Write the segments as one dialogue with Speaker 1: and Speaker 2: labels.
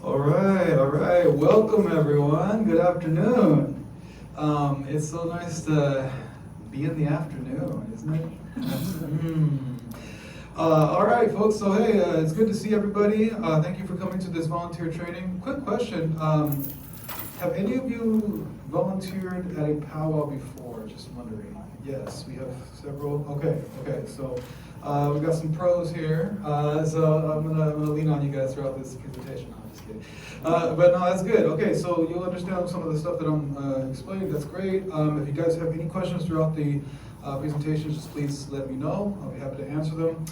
Speaker 1: All right. Welcome, everyone. Good afternoon. It's so nice to be in the afternoon, isn't it? All right, folks. So, hey, it's good to see everybody. Thank you for coming to this volunteer training. Quick question. Have any of you volunteered at a powwow before? Just wondering. Yes, we have several. Okay. So, we've got some pros here. So I'm gonna lean on you guys throughout this presentation. No, I'm just kidding. But no, that's good. Okay, so you'll understand some of the stuff that I'm explaining. That's great. If you guys have any questions throughout the presentations, just please let me know. I'll be happy to answer them.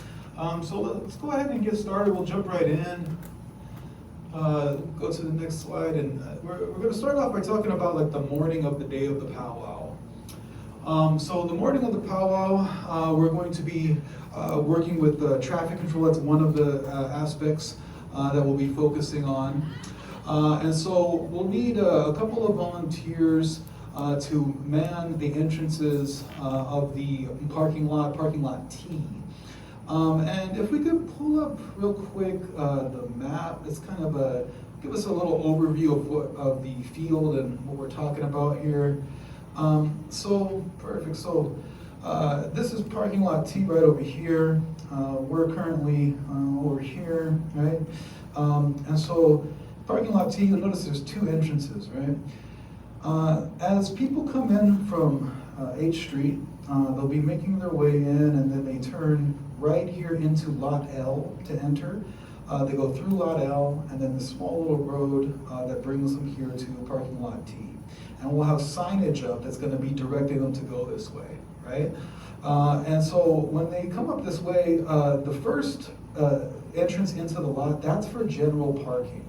Speaker 1: So let's go ahead and get started. We'll jump right in. Go to the next slide, and we're going to start off by talking about like the morning of the day of the powwow. So the morning of the powwow, we're going to be working with traffic control. That's one of the aspects that we'll be focusing on. And so we'll need a couple of volunteers to man the entrances of the parking lot T. And if we could pull up real quick the map, it's kind of give us a little overview of the field and what we're talking about here. So perfect. So this is parking lot T right over here. We're currently over here, right? And so parking lot T, you'll notice there's two entrances, right? As people come in from H Street, they'll be making their way in, and then they turn right here into lot L to enter. They go through lot L, and then the small little road that brings them here to parking lot T. And we'll have signage up that's going to be directing them to go this way, right? And so when they come up this way, the first entrance into the lot, that's for general parking,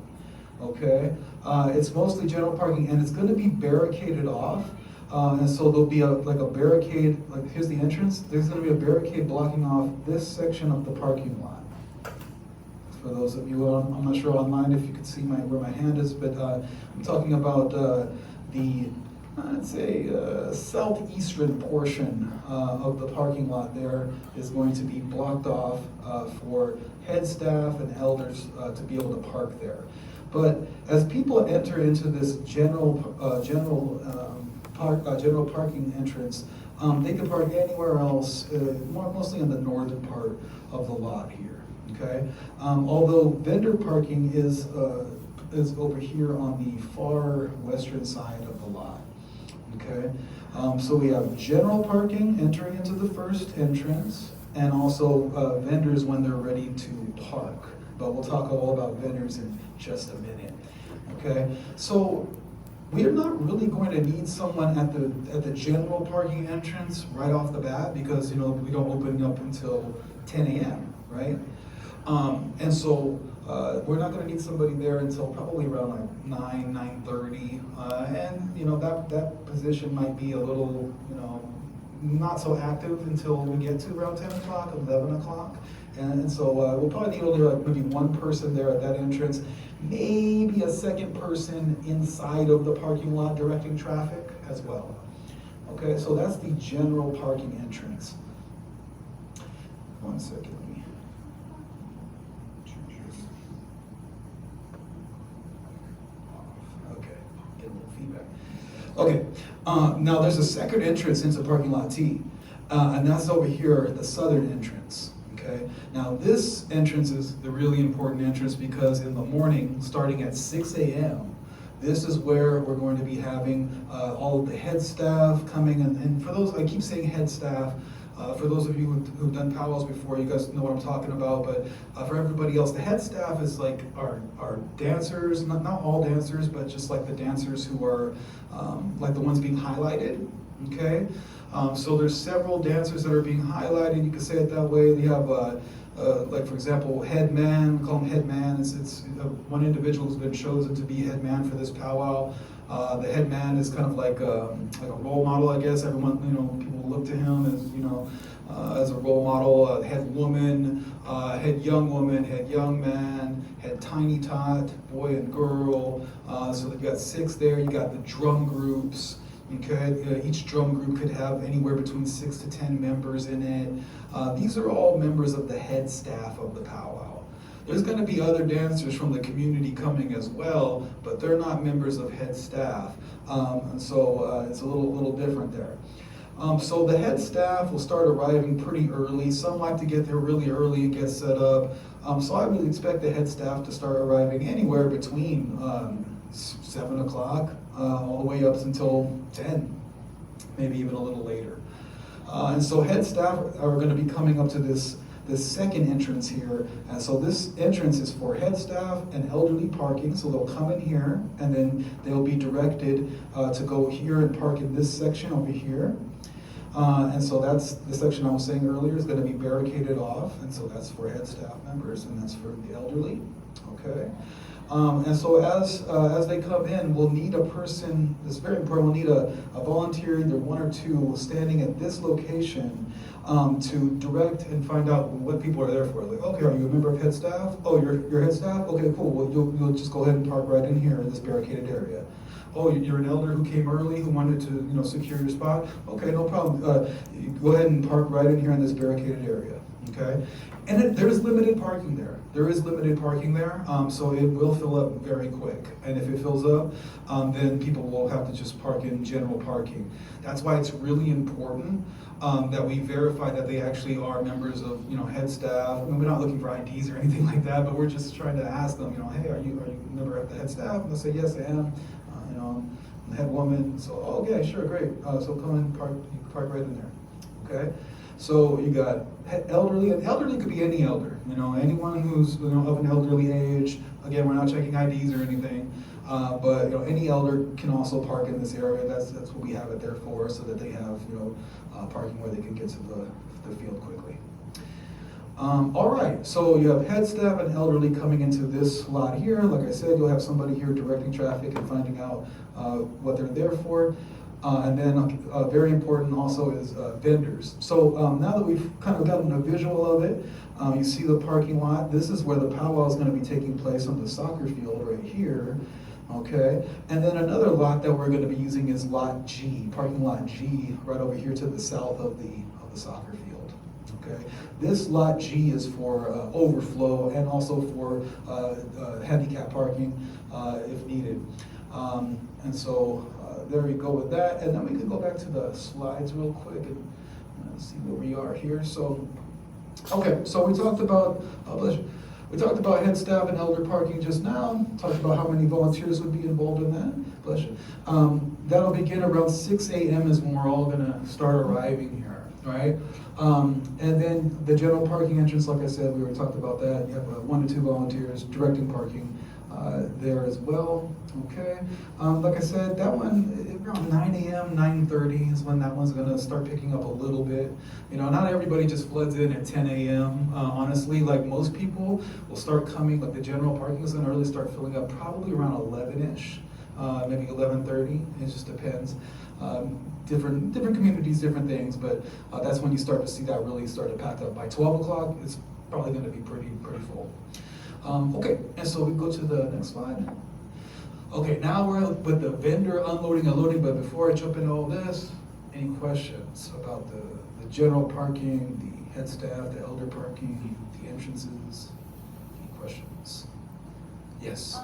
Speaker 1: okay? It's mostly general parking, and it's going to be barricaded off. And so there'll be like a barricade, like here's the entrance, there's going to be a barricade blocking off this section of the parking lot. For those of you, I'm not sure online if you can see where my hand is, but I'm talking about the, I'd say, southeastern portion of the parking lot there is going to be blocked off for head staff and elders to be able to park there. But as people enter into this general parking entrance, they can park anywhere else, mostly in the northern part of the lot here. Okay, although vendor parking is over here on the far western side of the lot. Okay, so we have general parking entering into the first entrance, and also vendors when they're ready to park. But we'll talk all about vendors in just a minute. Okay, so we are not really going to need someone at the general parking entrance right off the bat, because we don't open up until 10 a.m. right? And so we're not going to need somebody there until probably around like 9:30, and that position might be a little not so active until we get to around 10 o'clock, 11 o'clock. And so we'll probably need only like maybe one person there at that entrance, maybe a second person inside of the parking lot directing traffic as well. Okay, so that's the general parking entrance. One second, let me change this. Okay, get a little feedback. Okay, now there's a second entrance into parking lot T, and that's over here at the southern entrance. Okay. Now this entrance is the really important entrance, because in the morning, starting at 6 a.m., this is where we're going to be having all of the head staff coming. And for those, I keep saying head staff, for those of you who've done powwows before, you guys know what I'm talking about. But for everybody else, the head staff is like our dancers, not all dancers, but just like the dancers who are like the ones being highlighted. Okay. So there's several dancers that are being highlighted. You can say it that way. They have, like for example, head man. Call him head man. It's one individual who's been chosen to be head man for this powwow. The head man is kind of like a role model, I guess. Everyone, people look to him as a role model. Head woman, head young woman, head young man, head tiny tot, boy and girl. So you've got 6 there. You got the drum groups. Okay, each drum group could have anywhere between 6 to 10 members in it. These are all members of the head staff of the powwow. There's going to be other dancers from the community coming as well, but they're not members of head staff. And so it's a little different there. So the head staff will start arriving pretty early. Some like to get there really early and get set up. So I would expect the head staff to start arriving anywhere between 7 o'clock all the way up until 10, maybe even a little later. And so head staff are going to be coming up to this second entrance here. And so this entrance is for head staff and elderly parking. So they'll come in here and then they'll be directed to go here and park in this section over here. And so that's the section I was saying earlier is going to be barricaded off. And so that's for head staff members and that's for the elderly. Okay. And so as they come in, we'll need a person, this is very important, we'll need a volunteer, either one or two, standing at this location to direct and find out what people are there for. Like, okay, are you a member of head staff? Oh, you're head staff? Okay, cool. Well, you'll just go ahead and park right in here in this barricaded area. Oh, you're an elder who came early, who wanted to secure your spot? Okay, no problem. You go ahead and park right in here in this barricaded area, okay? And there's limited parking there. There is limited parking there, so it will fill up very quick. And if it fills up, then people will have to just park in general parking. That's why it's really important that we verify that they actually are members of head staff. I mean, we're not looking for IDs or anything like that, but we're just trying to ask them, hey, are you a member of the head staff? And they'll say, yes, I am. I'm the head woman. So, okay, sure, great. So come and park right in there. Okay. So you got elderly, and elderly could be any elder, anyone who's of an elderly age. Again, we're not checking IDs or anything, but any elder can also park in this area. That's what we have it there for, so that they have parking where they can get to the field quickly. All right, so you have head staff and elderly coming into this lot here. Like I said, you'll have somebody here directing traffic and finding out what they're there for. And then very important also is vendors. So now that we've kind of gotten a visual of it, you see the parking lot. This is where the powwow is going to be taking place on the soccer field right here. Okay, and then another lot that we're going to be using is lot G, parking lot G, right over here to the south of the soccer field. Okay, this lot G is for overflow and also for handicap parking if needed. And so there we go with that. And then we can go back to the slides real quick and see where we are here. So, okay, so we talked about head staff and elder parking just now. Talked about how many volunteers would be involved in that. Bless you. That'll begin around 6 a.m. is when we're all gonna start arriving here, right? And then the general parking entrance, like I said, we already talked about that. You have 1 to 2 volunteers directing parking there as well. Okay, like I said, that one around 9 a.m., 9:30 is when that one's gonna start picking up a little bit. Not everybody just floods in at 10 a.m. Honestly, like most people will start coming, like the general parking is gonna really start filling up probably around 11-ish, maybe 11:30. It just depends. Different communities, different things, but that's when you start to see that really start to pack up. By 12 o'clock, it's probably gonna be pretty full. Okay, and so we go to the next slide. Okay, now we're with the vendor unloading and loading, but before I jump into all this, any questions about the general parking, the head staff, the elder parking, the entrances? Any questions? Yes?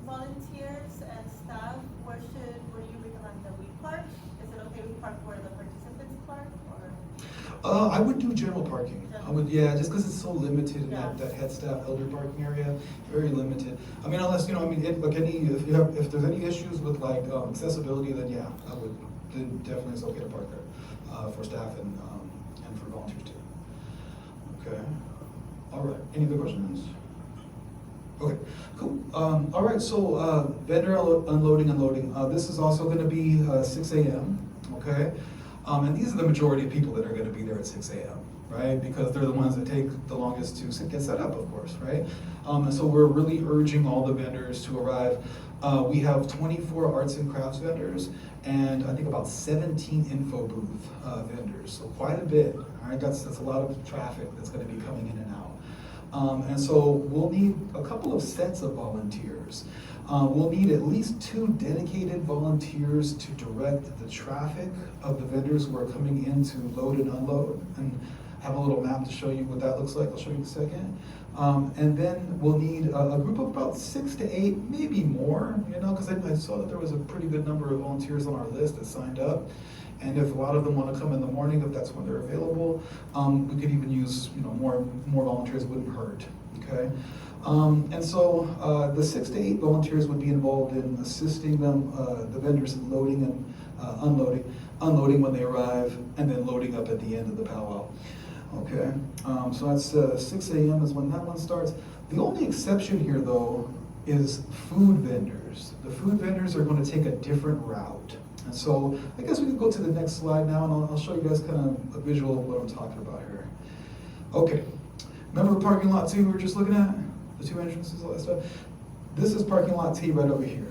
Speaker 2: Volunteers and staff, where do you recommend that we park? Is it okay we park where the participants park, or?
Speaker 1: I would do general parking. I would, yeah, just because it's so limited in that head staff elder parking area, very limited. I mean, unless if there's any issues with like accessibility, then yeah, I would. Then definitely it's okay to park there for staff and for volunteers too. Okay. All right. Any other questions? Okay. Cool. All right. So vendor unloading and loading. This is also going to be 6 a.m. Okay. And these are the majority of people that are going to be there at 6 a.m., right? Because they're the ones that take the longest to get set up, of course, right? And so we're really urging all the vendors to arrive. We have 24 arts and crafts vendors, and I think about 17 info booth vendors, so quite a bit, all right? That's a lot of traffic that's going to be coming in and out. And so we'll need a couple of sets of volunteers. We'll need at least 2 dedicated volunteers to direct the traffic of the vendors who are coming in to load and unload. And I have a little map to show you what that looks like. I'll show you in a second. And then we'll need a group of about 6 to 8, maybe more, because I saw that there was a pretty good number of volunteers on our list that signed up. And if a lot of them want to come in the morning, if that's when they're available, we could even use more volunteers, wouldn't hurt. Okay. And so the 6 to 8 volunteers would be involved in assisting them, the vendors in loading and unloading when they arrive, and then loading up at the end of the powwow. Okay, so that's 6 a.m. is when that one starts. The only exception here, though, is food vendors. The food vendors are going to take a different route. And so I guess we can go to the next slide now, and I'll show you guys kind of a visual of what I'm talking about here. Okay, remember parking lot T we were just looking at? The 2 entrances, all that stuff? This is parking lot T right over here.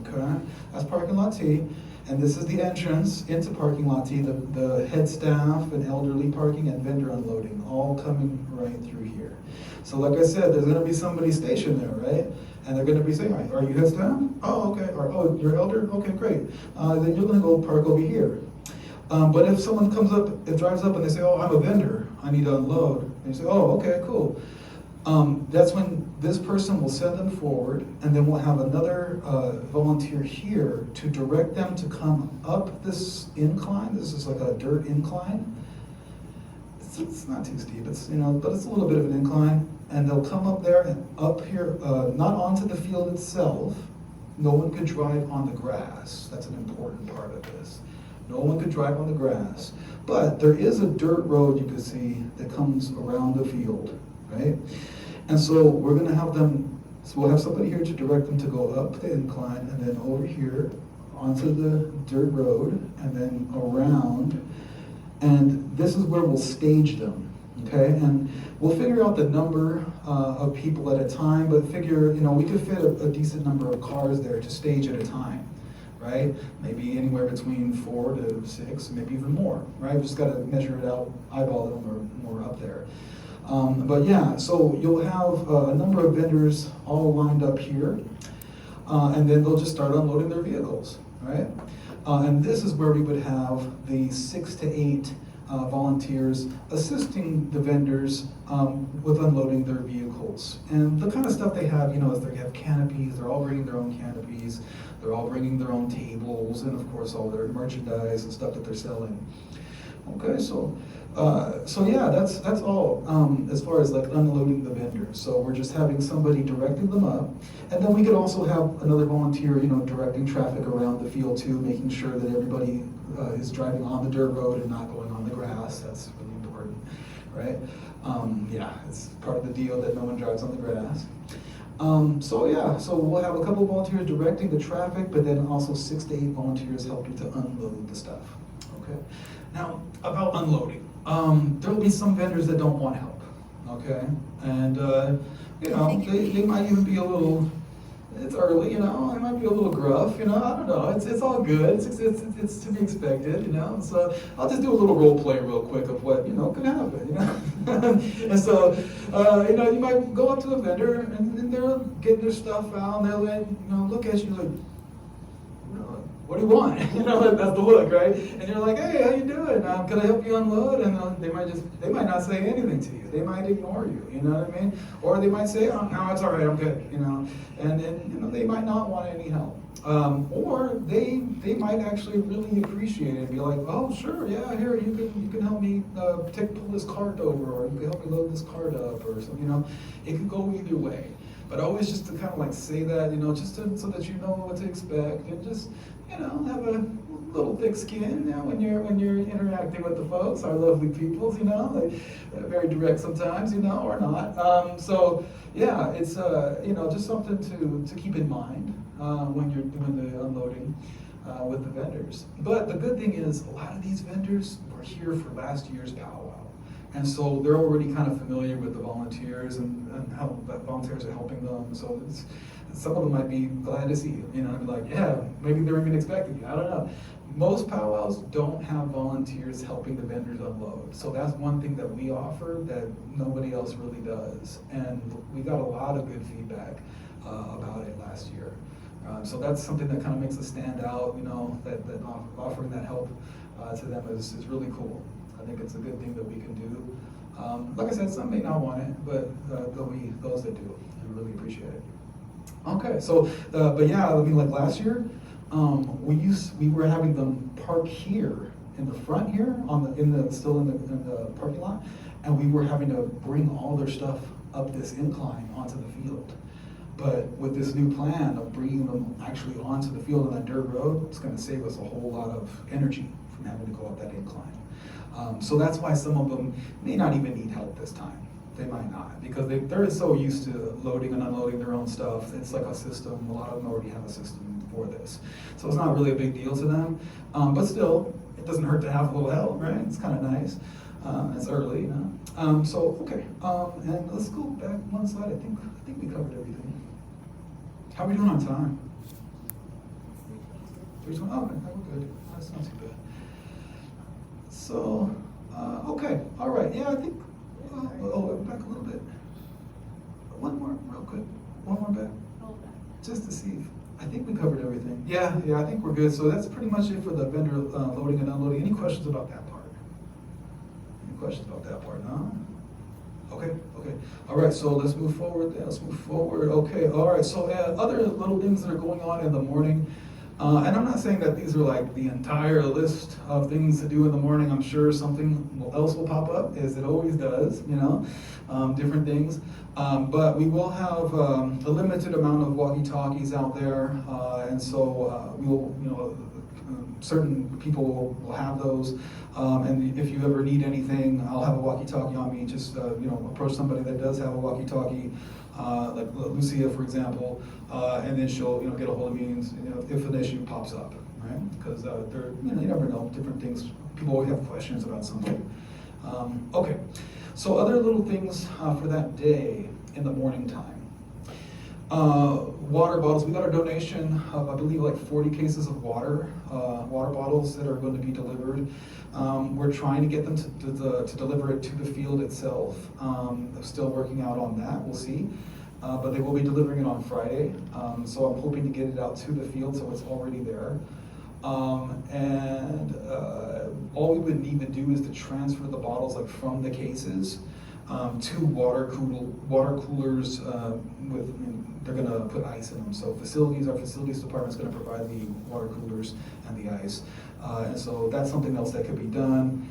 Speaker 1: Okay, that's parking lot T. And this is the entrance into parking lot T, the head staff and elderly parking and vendor unloading, all coming right through here. So like I said, there's gonna be somebody stationed there, right? And they're gonna be saying, are you head staff? Oh, okay, or, oh, you're elder? Okay, great. Then you're gonna go park over here. But if someone comes up, it drives up and they say, oh, I'm a vendor, I need to unload. And you say, oh, okay, cool. That's when this person will send them forward, and then we'll have another volunteer here to direct them to come up this incline. This is like a dirt incline. It's not too steep, but it's a little bit of an incline. And they'll come up there and up here, not onto the field itself. No one could drive on the grass. That's an important part of this. No one could drive on the grass. But there is a dirt road you can see that comes around the field, right? And so we're gonna have them, so we'll have somebody here to direct them to go up the incline and then over here onto the dirt road and then around. And this is where we'll stage them, okay? And we'll figure out the number of people at a time, but figure, we could fit a decent number of cars there to stage at a time, right? Maybe anywhere between 4 to 6, maybe even more, right? We just gotta measure it out, eyeball it when we're up there. But yeah, so you'll have a number of vendors all lined up here, and then they'll just start unloading their vehicles, right? And this is where we would have the 6 to 8 volunteers assisting the vendors with unloading their vehicles. And the kind of stuff they have, is they have canopies, they're all bringing their own canopies, they're all bringing their own tables, and of course all their merchandise and stuff that they're selling. Okay, so yeah, that's all as far as like unloading the vendors. So we're just having somebody directing them up, and then we could also have another volunteer, directing traffic around the field too, making sure that everybody is driving on the dirt road and not going on the grass. That's really important, right? Yeah, it's part of the deal that no one drives on the grass. So yeah, so we'll have a couple of volunteers directing the traffic, but then also 6 to 8 volunteers helping to unload the stuff. Okay. Now, about unloading. There will be some vendors that don't want help, okay? And, they might even be a little, it's early, it might be a little gruff, I don't know, it's all good, it's to be expected, So I'll just do a little role play real quick of what, could happen, And so, you might go up to a vendor and they're getting their stuff out and they're like, look at you like, what do you want? That's the look, right? And you're like, hey, how you doing? Can I help you unload? And they might not say anything to you. They might ignore you, you know what I mean? Or they might say, oh, no, it's all right, I'm good, And they might not want any help. Or they might actually really appreciate it and be like, oh, sure, yeah, here, you can help me pull this cart over, or you can help me load this cart up, or something, It could go either way. But always just to kind of like say that, just so that you know what to expect, and just, have a little thick skin, when you're interacting with the folks, our lovely peoples, they're very direct sometimes, or not. So yeah, it's just something to keep in mind when you're doing the unloading with the vendors. But the good thing is, a lot of these vendors were here for last year's powwow. And so they're already kind of familiar with the volunteers and how the volunteers are helping them. So some of them might be glad to see you, and be like, yeah, maybe they were even expecting you, I don't know. Most powwows don't have volunteers helping the vendors unload. So that's one thing that we offer that nobody else really does. And we got a lot of good feedback about it last year. So that's something that kind of makes us stand out, that offering that help to them is really cool. I think it's a good thing that we can do Like I said, some may not want it, but there'll be those that do, and really appreciate it. Okay, so, but yeah, I mean, like last year, we were having them park here in the front here, still in the parking lot, and we were having to bring all their stuff up this incline onto the field. But with this new plan of bringing them actually onto the field on that dirt road, it's going to save us a whole lot of energy from having to go up that incline. So that's why some of them may not even need help this time. They might not, because they're so used to loading and unloading their own stuff. It's like a system. A lot of them already have a system for this. So it's not really a big deal to them. But still, it doesn't hurt to have a little help, right? It's kind of nice. It's early, you know. So, okay. And let's go back one slide. I think we covered everything. How are we doing on time? 3:20? Oh, okay, we're good. That's not too bad. So, okay, all right. Yeah, I think, back a little bit. One more, real quick. One more back. Just to see if, I think we covered everything. Yeah, I think we're good. So that's pretty much it for the vendor loading and unloading. Any questions about that part? Any questions about that part? No? Okay. All right, so let's move forward. Yeah, let's move forward. Okay, all right. So other little things that are going on in the morning. And I'm not saying that these are like the entire list of things to do in the morning. I'm sure something else will pop up, as it always does, you know, different things. But we will have a limited amount of walkie-talkies out there, and so we'll, you know, certain people will have those. And if you ever need anything, I'll have a walkie-talkie on me. Just you know, approach somebody that does have a walkie-talkie. Like Lucia, for example, and then she'll, you know, get a hold of me, and, you know, if an issue pops up, right? Because they're, you know, you never know, different things. People always have questions about something. Okay, so other little things for that day in the morning time. Water bottles. We got a donation of, I believe, like 40 cases of water bottles that are going to be delivered. We're trying to get them to deliver it to the field itself. I'm still working out on that. We'll see. But they will be delivering it on Friday. So I'm hoping to get it out to the field so it's already there. And all we would need to do is to transfer the bottles, like, from the cases to water coolers they're going to put ice in them. So our facilities department is going to provide the water coolers and the ice. And so that's something else that could be done.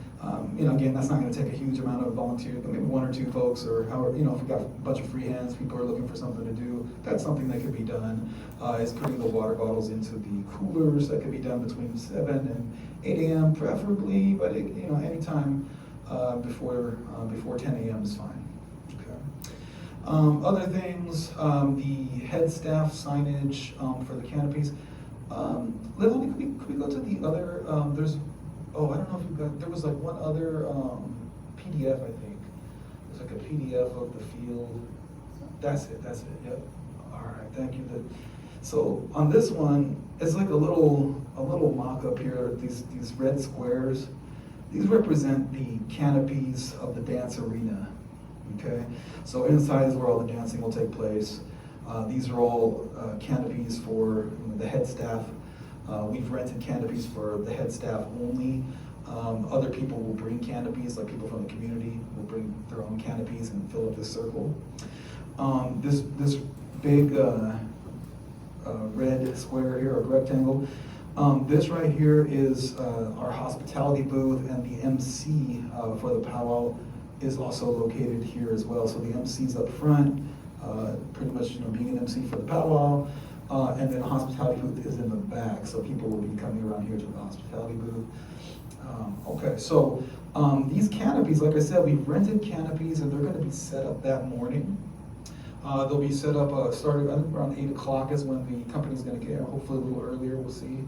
Speaker 1: You know, again, that's not going to take a huge amount of volunteers, but maybe one or two folks, or however, you know, if we've got a bunch of free hands, people are looking for something to do, that's something that could be done, is putting the water bottles into the coolers. That could be done between 7 and 8 a.m. preferably, but it, you know, anytime before 10 a.m. is fine. Other things, the head staff signage for the canopies. Lily, could we go to the other, I don't know if you got, there was like one other PDF, I think. There's like a PDF of the field. That's it, yep. All right, thank you. So on this one, it's like a little mock-up here, these red squares. These represent the canopies of the dance arena. Okay, so inside is where all the dancing will take place. These are all canopies for, you know, the head staff. We've rented canopies for the head staff only. Other people will bring canopies, like people from the community will bring their own canopies and fill up this circle. This big red square here, or rectangle, this right here is our hospitality booth, and the MC for the powwow is also located here as well. So the MC's up front, pretty much, you know, being an MC for the powwow, and then the hospitality booth is in the back. So people will be coming around here to the hospitality booth. Okay, so these canopies, like I said, we've rented canopies, and they're going to be set up that morning. They'll be set up starting, I think, around 8 o'clock is when the company's going to get here. Hopefully a little earlier, we'll see.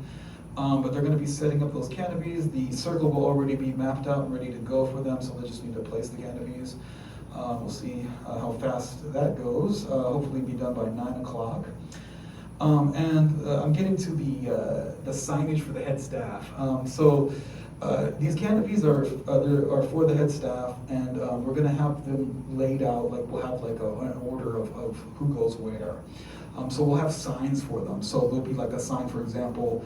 Speaker 1: But they're going to be setting up those canopies. The circle will already be mapped out and ready to go for them, so they just need to place the canopies. We'll see how fast that goes. Hopefully be done by 9 o'clock. And I'm getting to the signage for the head staff. These canopies are for the head staff, and we're going to have them laid out, like we'll have like an order of who goes where. So we'll have signs for them. So there'll be like a sign, for example,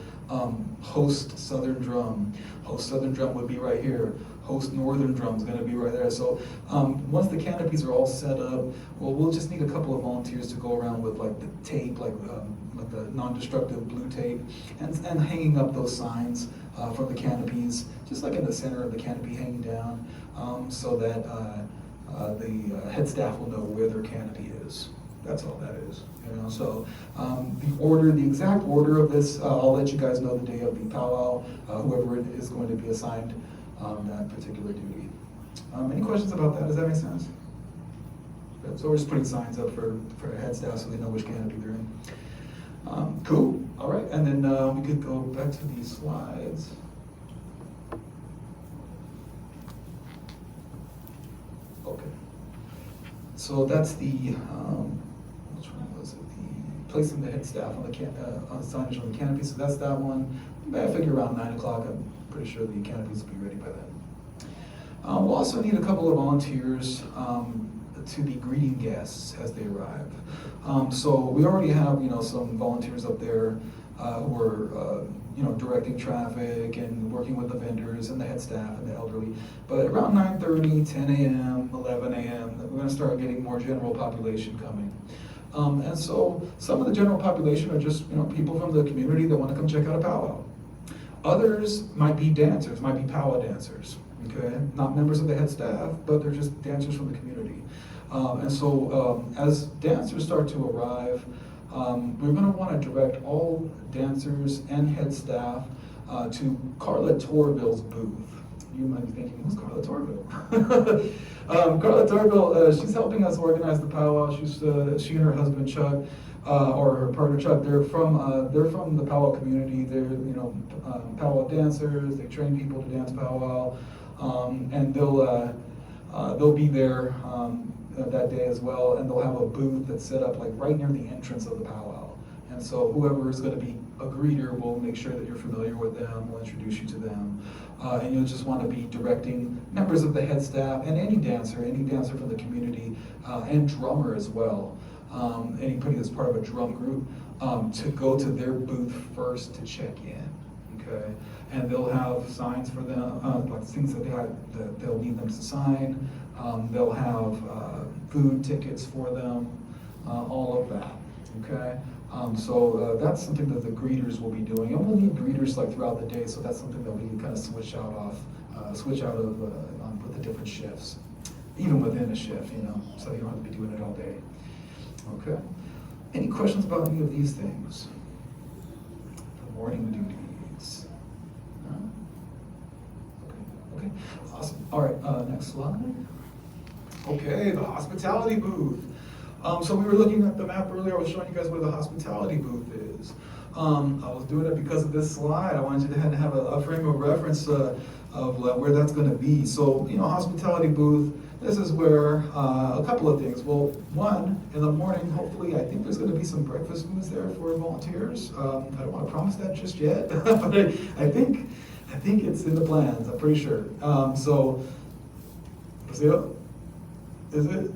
Speaker 1: host Southern Drum. Host Southern Drum would be right here. host northern drum is going to be right there. So once the canopies are all set up, well, we'll just need a couple of volunteers to go around with like the tape, like the non-destructive blue tape, and hanging up those signs from the canopies, just like in the center of the canopy hanging down, so that the head staff will know where their canopy is. That's all that is. You know, so the exact order of this, I'll let you guys know the day of the powwow, whoever is going to be assigned that particular duty. Any questions about that? Does that make sense? Good. So we're just putting signs up for head staff so they know which canopy they're in. Cool. All right, and then we could go back to these slides. Okay. So that's the which one was it? The placing the head staff on the signage on the canopy. So that's that one. I figure around 9 o'clock. I'm pretty sure the canopies will be ready by then. We'll also need a couple of volunteers to be greeting guests as they arrive. So we already have, some volunteers up there who are, directing traffic and working with the vendors and the head staff and the elderly. But around 9:30, 10 a.m., 11 a.m., we're going to start getting more general population coming. And so some of the general population are just, people from the community that want to come check out a powwow. Others might be dancers, might be powwow dancers, okay? Not members of the head staff, but they're just dancers from the community. And so as dancers start to arrive, we're going to want to direct all dancers and head staff to Carla Torville's booth. You might be thinking, who's Carla Torville? Carla Torville, she's helping us organize the powwow. She and her husband Chuck, or her partner Chuck, they're from the powwow community. They're powwow dancers. They train people to dance powwow, and they'll be there that day as well, and they'll have a booth that's set up like right near the entrance of the powwow. And so whoever is going to be a greeter will make sure that you're familiar with them, will introduce you to them, and you'll just want to be directing members of the head staff and any dancer from the community, and drummer as well, anybody that's part of a drum group, to go to their booth first to check in, okay? And they'll have signs for them, like things that they'll need them to sign. They'll have food tickets for them, all of that, okay? So that's something that the greeters will be doing, and we'll need greeters like throughout the day. So that's something that we can kind of switch out of with the different shifts, even within a shift, so you don't have to be doing it all day. Okay. Any questions about any of these things? The morning duties. Okay. Awesome. All right. Next slide. Okay, the hospitality booth. So we were looking at the map earlier. I was showing you guys where the hospitality booth is. I was doing it because of this slide. I wanted you to have a frame of reference of where that's going to be. So, hospitality booth, this is where a couple of things. Well, one, in the morning, hopefully, I think there's going to be some breakfast foods there for volunteers. I don't want to promise that just yet, but I think it's in the plans, I'm pretty sure. So, is it?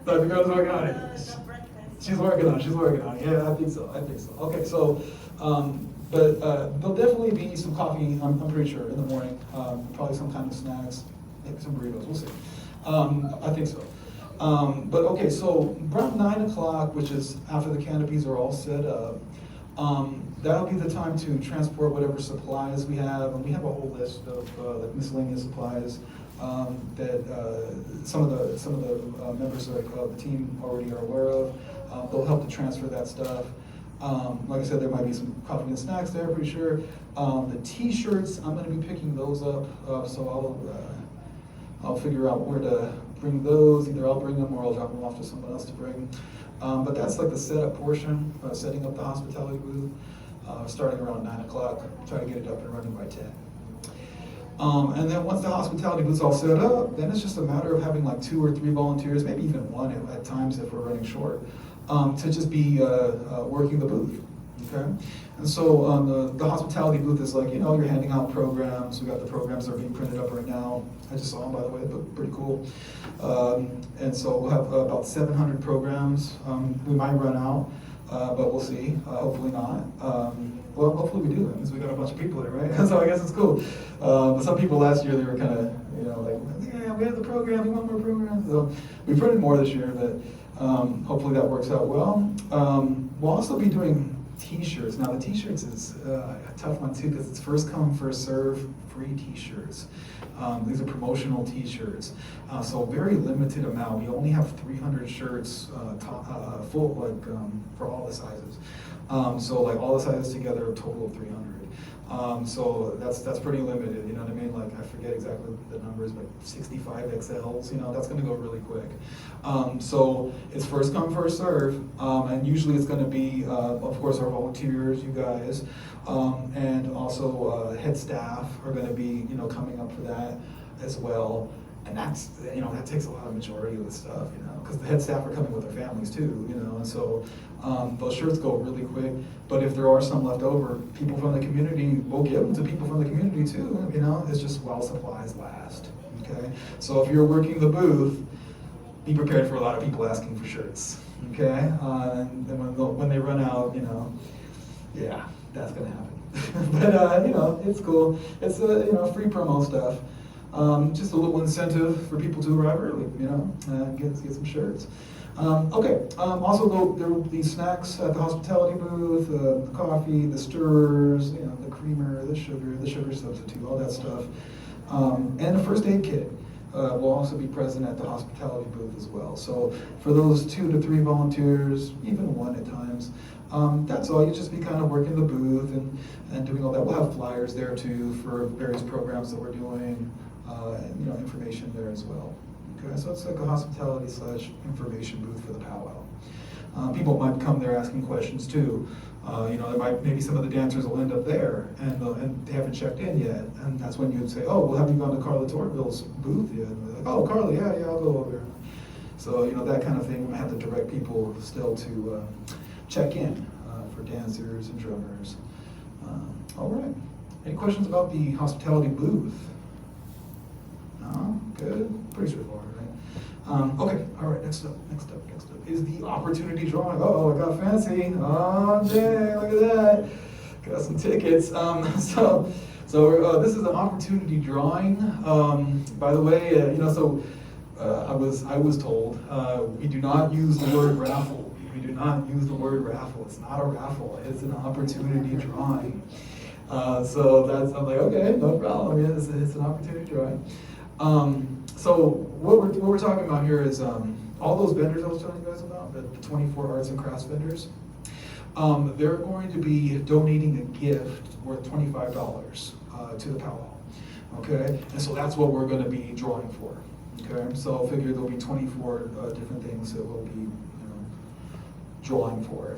Speaker 1: Dr. Gordon's working on it. She's working on it. Yeah, I think so. Okay, so, but there'll definitely be some coffee, I'm pretty sure, in the morning. Probably some kind of snacks, maybe some burritos, we'll see. I think so. But okay, so around 9 o'clock, which is after the canopies are all set up, that'll be the time to transport whatever supplies we have, and we have a whole list of like miscellaneous supplies that some of the members of the team already are aware of. They'll help to transfer that stuff. Like I said, there might be some coffee and snacks there, pretty sure. The T-shirts, I'm going to be picking those up, so I'll figure out where to bring those. Either I'll bring them or I'll drop them off to someone else to bring. But that's like the setup portion, setting up the hospitality booth, starting around 9 o'clock. Try to get it up and running by 10. And then once the hospitality booth's all set up, then it's just a matter of having like 2 or 3 volunteers, maybe even 1 at times if we're running short, to just be working the booth, okay? And so the hospitality booth is like, you're handing out programs. We got the programs that are being printed up right now. I just saw them, by the way, they look pretty cool. And so we'll have about 700 programs. We might run out, but we'll see, hopefully not. Well, hopefully we do. That means we got a bunch of people there, right? So I guess it's cool. But some people last year, they were kind of You know, like, yeah, we have the program, we want more programs. So we printed more this year, but hopefully that works out well. We'll also be doing t-shirts. Now the t-shirts is a tough one too, because it's first come, first serve, free t-shirts. These are promotional t-shirts. So very limited amount. We only have 300 shirts full, like for all the sizes. So like all the sizes together, a total of 300. So that's pretty limited, you know what I mean? Like I forget exactly the numbers, but 65 XLs, you know, that's gonna go really quick. So it's first come, first serve, and usually it's gonna be, of course, our volunteers, you guys, and also head staff are gonna be, you know, coming up for that as well. And that's, you know, that takes a lot of majority of the stuff, you know, because the head staff are coming with their families too, you know, and so those shirts go really quick. But if there are some left over, people from the community, we'll give them to people from the community too, you know, it's just while supplies last, okay? So if you're working the booth, be prepared for a lot of people asking for shirts, okay? And when they run out, you know, yeah, that's gonna happen. But, you know, it's cool. It's, you know, free promo stuff. Just a little incentive for people to arrive early, you know, get some shirts. Okay, also there will be snacks at the hospitality booth, the coffee, the stirrers, you know, the creamer, the sugar substitute, all that stuff. And a first aid kit will also be present at the hospitality booth as well. So for those 2 to 3 volunteers, even 1 at times, that's all. You just be kind of working the booth and doing all that. We'll have flyers there too for various programs that we're doing. And, you know, information there as well. Okay, so it's like a hospitality / information booth for the powwow. People might come there asking questions too. You know, maybe some of the dancers will end up there and they haven't checked in yet. And that's when you'd say, oh, well, have you gone to Carla Torville's booth yet? And they're like, oh, Carla, yeah, I'll go over there. So, you know, that kind of thing. We have to direct people still to check in for dancers and drummers. All right. Any questions about the hospitality booth? No? Good? Pretty straightforward, right? Okay, all right, next up is the opportunity drawing. Oh, I got fancy. Oh, dang, look at that. Got some tickets. So this is an opportunity drawing. By the way, you know, so I was told we do not use the word raffle. We do not use the word raffle. It's not a raffle. It's an opportunity drawing. So I'm like, okay, no problem. I mean, it's an opportunity drawing. So what we're talking about here is all those vendors I was telling you guys about, the 24 arts and crafts vendors. They're going to be donating a gift worth $25 to the powwow. Okay, and so that's what we're going to be drawing for. Okay, so I figure there'll be 24 different things that we'll be, you know, drawing for.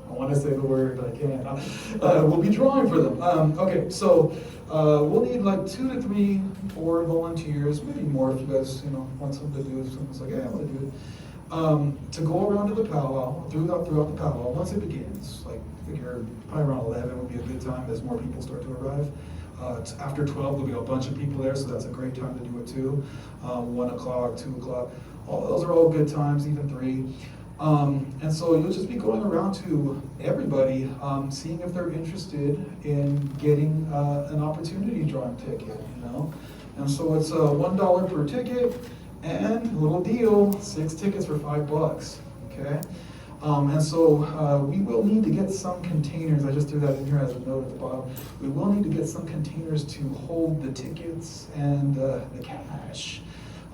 Speaker 1: I want to say the word, but I can't. We'll be drawing for them. Okay, so we'll need like 2 to 3 or volunteers, maybe more if you guys, you know, want something to do. If someone's like, yeah, I want to do it. To go around to the powwow, throughout the powwow, once it begins, like I figure probably around 11 would be a good time as more people start to arrive. After 12, there'll be a bunch of people there, so that's a great time to do it too. 1 o'clock, 2 o'clock, those are all good times, even 3. And so you'll just be going around to everybody, seeing if they're interested in getting an opportunity drawing ticket, you know? And so it's $1 per ticket, and little deal, 6 tickets for $5, okay? And so we will need to get some containers. I just threw that in here as a note at the bottom. We will need to get some containers to hold the tickets and the cash.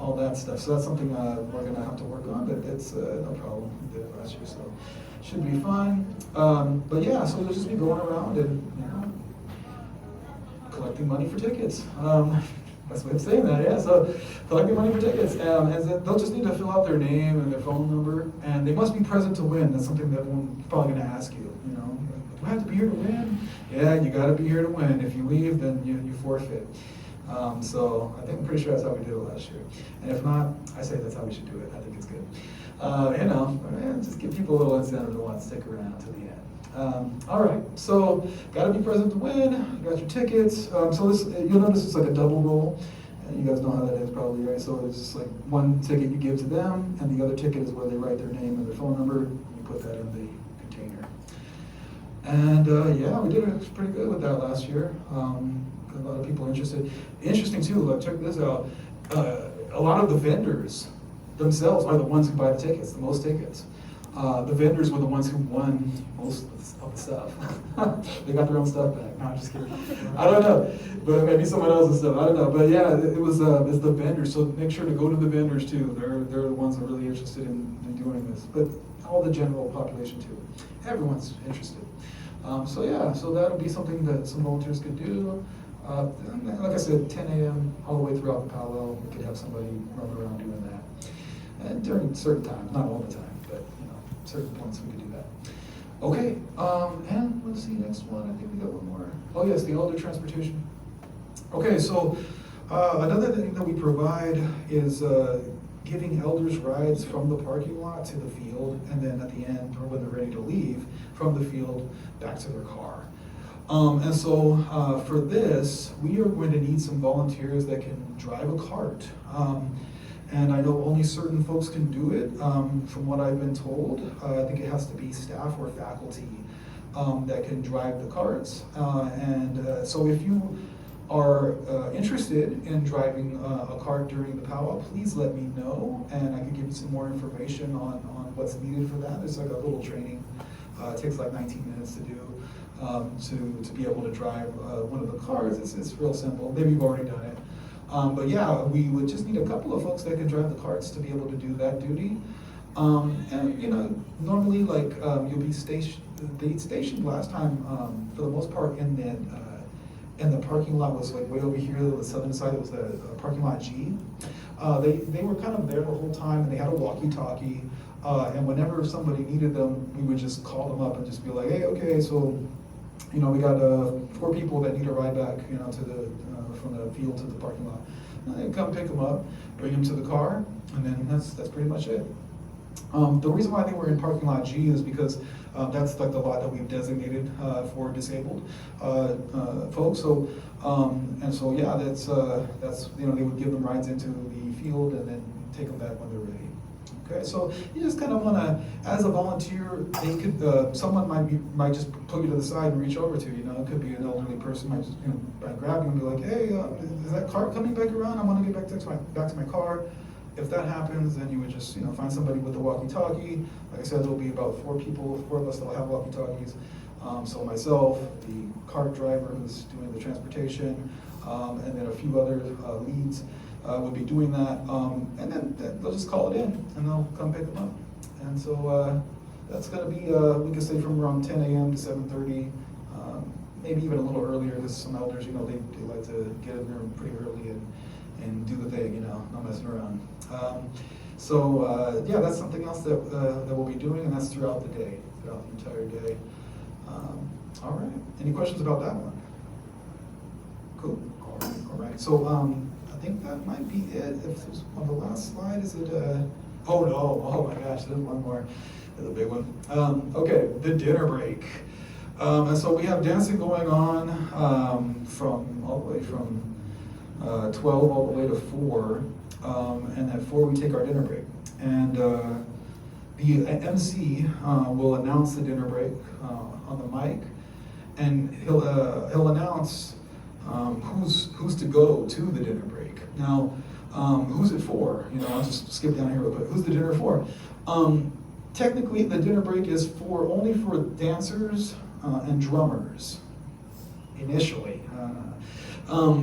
Speaker 1: All that stuff. So that's something we're going to have to work on, but it's no problem. We did it last year, so should be fine. But yeah, so we'll just be going around and, you know, collecting money for tickets. That's the way of saying that, yeah. So collecting money for tickets. And they'll just need to fill out their name and their phone number, and they must be present to win. That's something that everyone's probably going to ask you, you know. Do I have to be here to win? Yeah, you got to be here to win. If you leave, then you forfeit. So I'm pretty sure that's how we did it last year. And if not, I say that's how we should do it. I think it's good. You know, just give people a little incentive to want to stick around to the end. All right, so got to be present to win. You got your tickets. So this, you'll notice it's like a double roll. And you guys know how that is probably, right? So it's just like one ticket you give to them, and the other ticket is where they write their name and their phone number. And you put that in the container. And yeah, we did it pretty good with that last year. A lot of people interested. Interesting too, look, check this out. A lot of the vendors themselves are the ones who buy the tickets, the most tickets. The vendors were the ones who won most of the stuff. They got their own stuff back. No, I'm just kidding. I don't know, but maybe someone else's stuff. I don't know, but yeah, it was it's the vendors. So make sure to go to the vendors too. They're the ones that are really interested in doing this. But all the general population too. Everyone's interested. So yeah, so that'll be something that some volunteers could do. Like I said, 10 a.m. all the way throughout the powwow. We could have somebody run around doing that. And during certain times, not all the time, but certain points we could do that. Okay, and let's see, next one, I think we got one more. Oh yes, the elder transportation. Okay, so another thing that we provide is giving elders rides from the parking lot to the field, and then at the end, or when they're ready to leave, from the field back to their car. And so for this, we are going to need some volunteers that can drive a cart. And I know only certain folks can do it, from what I've been told. I think it has to be staff or faculty that can drive the carts. So if you are interested in driving a cart during the powwow, please let me know, and I can give you some more information on what's needed for that. There's like a little training. It takes like 19 minutes to do, to be able to drive one of the cars. It's real simple. Maybe you've already done it. But yeah, we would just need a couple of folks that can drive the carts to be able to do that duty. And normally like you'll be stationed last time, for the most part in the parking lot was like way over here, the southern side, it was the parking lot G. They were kind of there the whole time, and they had a walkie-talkie. And whenever somebody needed them, we would just call them up and just be like, hey, okay, so we got 4 people that need a ride back, to the from the field to the parking lot. And come pick them up, bring them to the car, and then that's pretty much it. The reason why they were in parking lot G is because that's like the lot that we've designated for disabled folks. So so yeah, that's they would give them rides into the field and then take them back when they're ready. Okay, so you just kind of want to, as a volunteer, they could someone might just pull you to the side and reach over to you. It could be an elderly person might just might grab you and be like, hey, is that car coming back around? I want to get back to my car. If that happens, then you would just find somebody with a walkie-talkie. Like I said, there'll be about 4 of us that'll have walkie-talkies. So myself, the cart driver who's doing the transportation, and then a few other leads will be doing that. And then they'll just call it in and they'll come pick them up. And so that's going to be, we can say from around 10 a.m. to 7:30, maybe even a little earlier, because some elders, they like to get in there pretty early and do the thing, not messing around. Yeah, that's something else that we'll be doing, and that's throughout the day, throughout the entire day. All right, any questions about that one? Cool, all right. So I think that might be it. If there's on the last slide, is it, oh no, oh my gosh, there's one more, there's a big one. Okay, the dinner break. And so we have dancing going on from all the way from 12 all the way to 4, and at 4 we take our dinner break. And the MC will announce the dinner break on the mic, and he'll announce who's to go to the dinner break. Now, who's it for? I'll just skip down here real quick. Who's the dinner for? Technically, the dinner break is only for dancers and drummers, initially.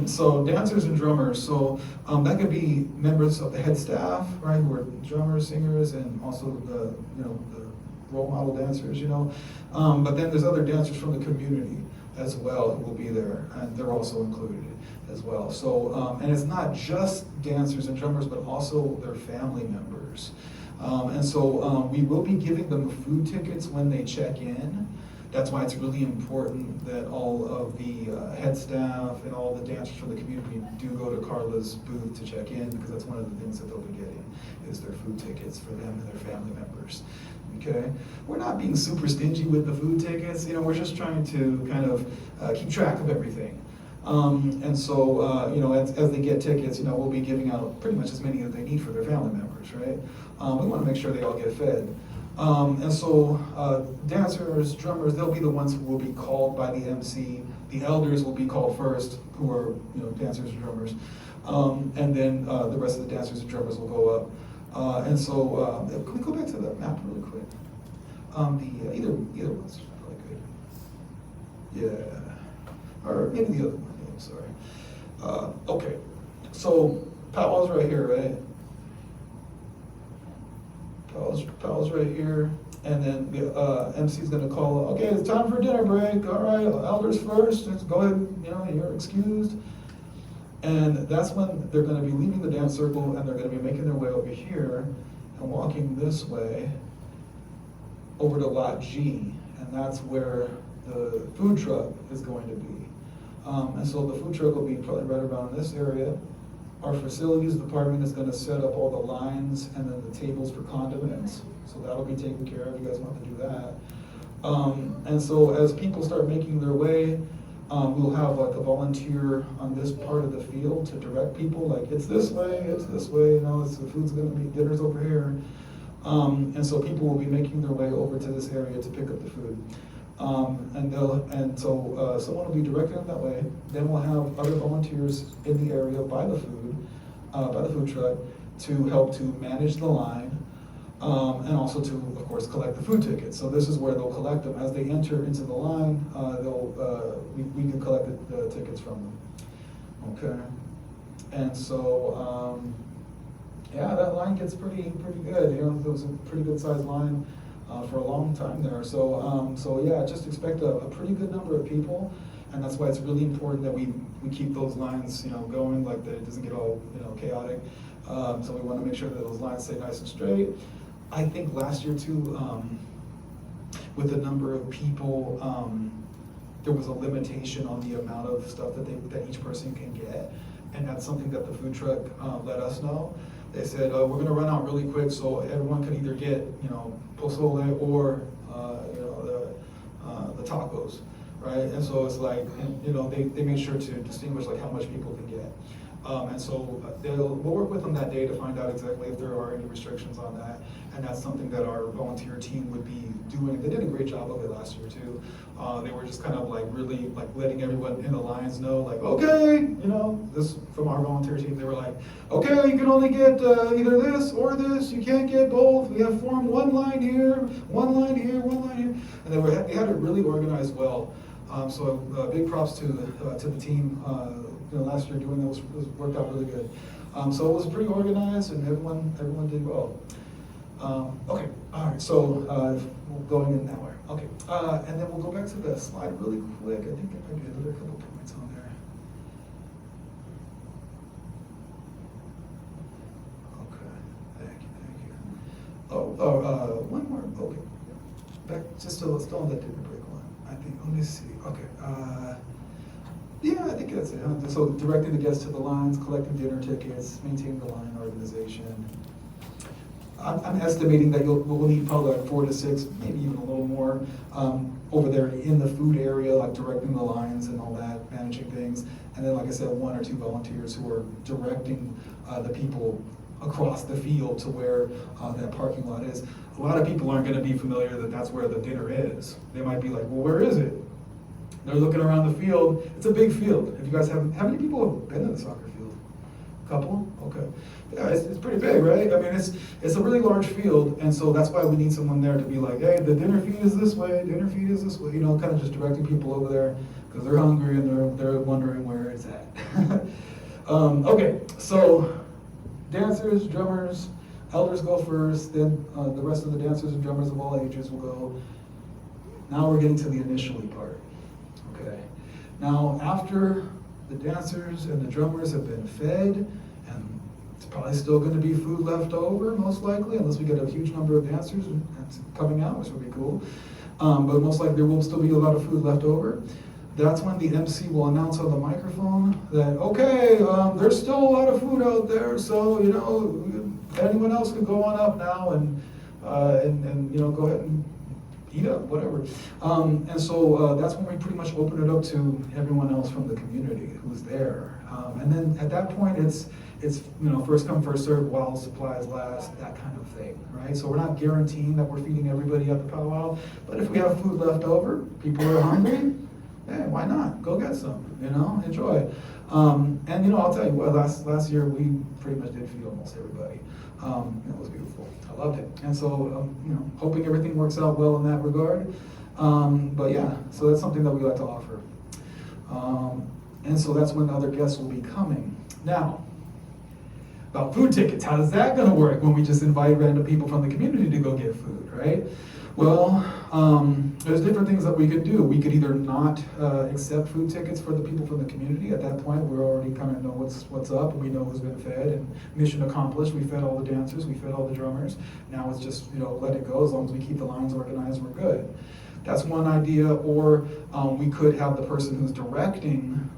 Speaker 1: So dancers and drummers, so that could be members of the head staff, right, who are drummers, singers, and also the role model dancers, But then there's other dancers from the community as well who will be there, and they're also included as well. So, and it's not just dancers and drummers, but also their family members. And so we will be giving them food tickets when they check in. That's why it's really important that all of the head staff and all the dancers from the community do go to Carla's booth to check in, because that's one of the things that they'll be getting is their food tickets for them and their family members. Okay, we're not being super stingy with the food tickets. We're just trying to kind of keep track of everything. And so, as they get tickets, we'll be giving out pretty much as many as they need for their family members, right? We want to make sure they all get fed. And so dancers, drummers, they'll be the ones who will be called by the MC. The elders will be called first, who are dancers and drummers. And then the rest of the dancers and drummers will go up. And so can we go back to the map really quick? Either one's probably good. Yeah, or maybe the other one. Yeah, I'm sorry. Okay, so powwow's right here, right? Powwow's right here, and then the MC's gonna call. Okay, it's time for dinner break. All right, elders first. Let's go ahead. You're excused. And that's when they're gonna be leaving the dance circle, and they're gonna be making their way over here and walking this way over to Lot G, and that's where the food truck is going to be. And so the food truck will be probably right around this area. Our facilities department is going to set up all the lines and then the tables for condiments. So that'll be taken care of. You guys want to do that. And so as people start making their way, we'll have like a volunteer on this part of the field to direct people, like it's this way, it's this way, the food's going to be, dinner's over here. And so people will be making their way over to this area to pick up the food. So someone will be directing them that way. Then we'll have other volunteers in the area by the food truck to help to manage the line, and also to, of course, collect the food tickets. So this is where they'll collect them. As they enter into the line, we can collect the tickets from them. Okay. And so, that line gets pretty good. It was a pretty good sized line for a long time there. So yeah, just expect a pretty good number of people, and that's why it's really important that we keep those lines going, like that it doesn't get all chaotic. So we want to make sure that those lines stay nice and straight. I think last year too, with the number of people, there was a limitation on the amount of stuff that each person can get, and that's something that the food truck let us know. They said, we're going to run out really quick, so everyone can either get, pozole or, the tacos, right? And so it's like, they make sure to distinguish like how much people can get. And so we'll work with them that day to find out exactly if there are any restrictions on that. And that's something that our volunteer team would be doing. They did a great job of it last year too. They were just kind of like really like letting everyone in the lines know, like, okay, this from our volunteer team. They were like, okay, you can only get either this or this. You can't get both. We have formed one line here, one line here, one line here. And they had it really organized well. So big props to the team. Last year doing that was worked out really good. So it was pretty organized, and everyone did well. Okay, all right. So going in that way. Okay, and then we'll go back to the slide really quick. I think there might be another couple points on there. Okay, thank you. One more. Okay, back just still on that dinner break one. I think. Let me see. Okay. Yeah, I think that's it. So directing the guests to the lines, collecting dinner tickets, maintaining the line organization. I'm estimating that we'll need probably like 4 to 6, maybe even a little more, over there in the food area, like directing the lines and all that, managing things. And then, like I said, 1 or 2 volunteers who are directing the people across the field to where that parking lot is. A lot of people aren't going to be familiar that that's where the dinner is. They might be like, well, where is it? They're looking around the field. It's a big field. If you guys haven't, how many people have been in the soccer field? A couple? Okay. Yeah, it's pretty big, right? I mean, it's a really large field, and so that's why we need someone there to be like, hey, the dinner feed is this way, dinner feed is this way, kind of just directing people over there because they're hungry and they're wondering where it's at. Okay, so dancers, drummers, elders go first, then the rest of the dancers and drummers of all ages will go. Now we're getting to the initially part. Okay. Now, after the dancers and the drummers have been fed, and it's probably still going to be food left over, most likely, unless we get a huge number of dancers coming out, which would be cool. But most likely there will still be a lot of food left over. That's when the MC will announce on the microphone that, okay, there's still a lot of food out there, so, anyone else can go on up now and go ahead and eat up, whatever. And so that's when we pretty much open it up to everyone else from the community who's there. And then at that point, it's it's, first come, first served while supplies last, that kind of thing, right? So we're not guaranteeing that we're feeding everybody at the powwow, but if we have food left over, people are hungry, hey, why not? Go get some, enjoy. And I'll tell you what, last year we pretty much did feed almost everybody. It was beautiful. I loved it. And so, hoping everything works out well in that regard. But yeah, so that's something that we like to offer. And so that's when other guests will be coming. Now, about food tickets, how is that going to work when we just invite random people from the community to go get food, right? Well, there's different things that we could do. We could either not accept food tickets for the people from the community. At that point, we already kind of know what's up, and we know who's been fed, and mission accomplished. We fed all the dancers, we fed all the drummers. Now it's just, let it go. As long as we keep the lines organized, we're good. That's one idea. Or we could have the person who's directing,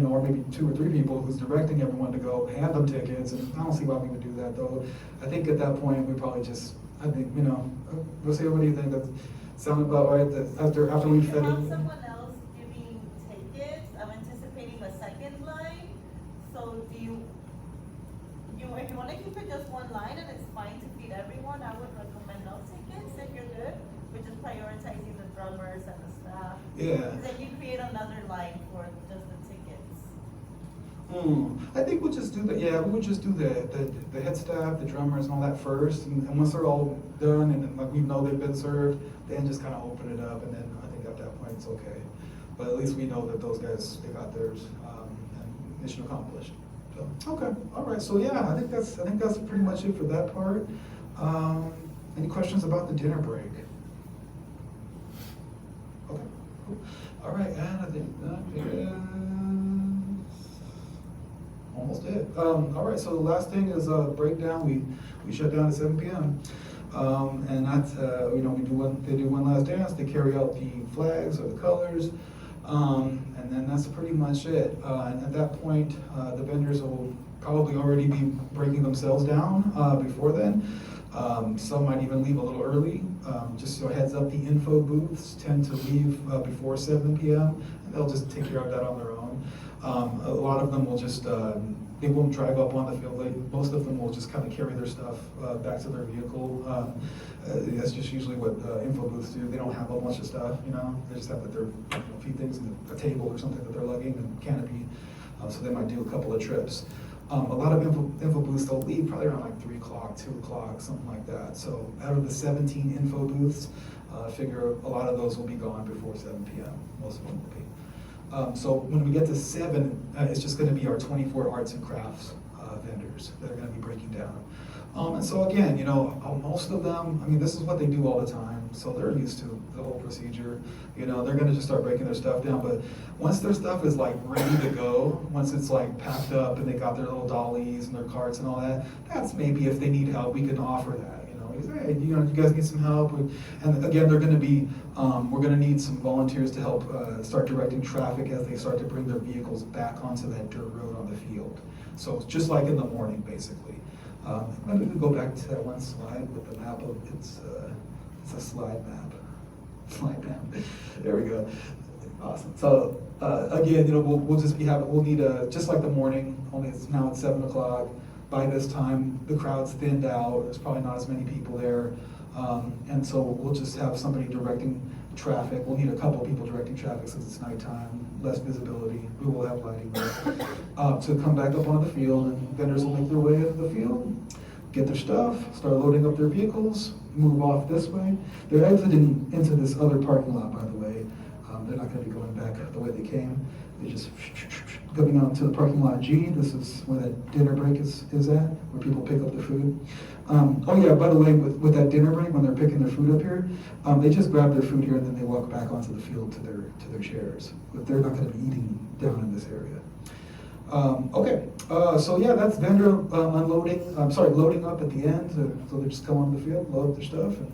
Speaker 1: or maybe 2 or 3 people who's directing everyone to go hand them tickets. And I don't see why we would do that, though. I think at that point, we probably just, we'll see, what do you think? That sound about right? That after we fed
Speaker 2: have
Speaker 1: it.
Speaker 2: someone else giving tickets, I'm anticipating a second line. So if you want to keep it just one line and it's fine to feed everyone, I would recommend no tickets if you're good. We're just prioritizing the drummers and the staff.
Speaker 1: Yeah.
Speaker 2: Then you create another line for just the tickets.
Speaker 1: I think we'll just do that. Yeah, we would just do the head staff, the drummers, and all that first. And once they're all done and like we know they've been served, then just kind of open it up. And then I think at that point it's okay. But at least we know that those guys, they got theirs, and mission accomplished. So okay, all right. So yeah, I think that's pretty much it for that part. Any questions about the dinner break? Okay, cool. All right, and I think that is almost it. All right, so the last thing is breakdown. We shut down at 7 p.m. And that's they do one last dance. They carry out the flags or the colors, and then that's pretty much it. And at that point, the vendors will probably already be breaking themselves down before then. Some might even leave a little early. Just so heads up, the info booths tend to leave before 7 p.m. and they'll just take care of that on their own. A lot of them will just, they won't drive up on the field. Most of them will just kind of carry their stuff back to their vehicle. That's just usually what info booths do. They don't have a bunch of stuff, They just have a few things in a table or something that they're lugging and canopy. So they might do a couple of trips. A lot of info booths, they'll leave probably around like 3 o'clock, 2 o'clock, something like that. So out of the 17 info booths, I figure a lot of those will be gone before 7 p.m. Most of them will be. So when we get to 7, it's just going to be our 24 arts and crafts vendors that are going to be breaking down. And so again, most of them, this is what they do all the time, so they're used to the whole procedure. They're going to just start breaking their stuff down. But once their stuff is like ready to go, once it's like packed up and they got their little dollies and their carts and all that, that's maybe if they need help, we can offer that. Hey, you guys need some help? And again, they're going to be, we're going to need some volunteers to help start directing traffic as they start to bring their vehicles back onto that dirt road on the field. So it's just like in the morning, basically. I'm going to go back to that one slide with the map of it's a slide map. Slide map. There we go. Awesome. So again, we'll just we'll need just like the morning. Only it's now at 7 o'clock. By this time, the crowd's thinned out. There's probably not as many people there, and so we'll just have somebody directing traffic. We'll need a couple people directing traffic since it's nighttime, less visibility. We will have lighting there. To come back up onto the field, and vendors will make their way into the field, get their stuff, start loading up their vehicles, move off this way. They're exiting into this other parking lot, by the way. They're not going to be going back the way they came. They're just coming out to the parking lot G. This is where that dinner break is at, where people pick up the food. Oh yeah, by the way, with that dinner break, when they're picking their food up here, they just grab their food here and then they walk back onto the field to their chairs. But they're not going to be eating down in this area. Okay, so yeah, that's vendor loading up at the end. So they just come onto the field, load up their stuff, and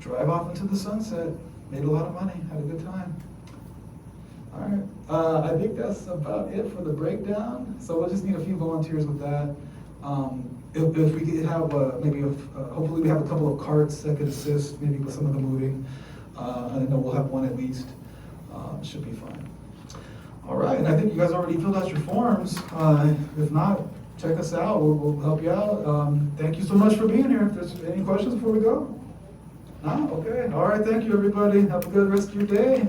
Speaker 1: drive off into the sunset. Made a lot of money, had a good time. All right, I think that's about it for the breakdown. So we'll just need a few volunteers with that. If we could have hopefully we have a couple of carts that could assist maybe with some of the moving. I know we'll have one at least. Should be fine. All right, and I think you guys already filled out your forms. If not, check us out. We'll help you out. Thank you so much for being here. If there's any questions before we go? No? Okay. All right. Thank you, everybody. Have a good rest of your day.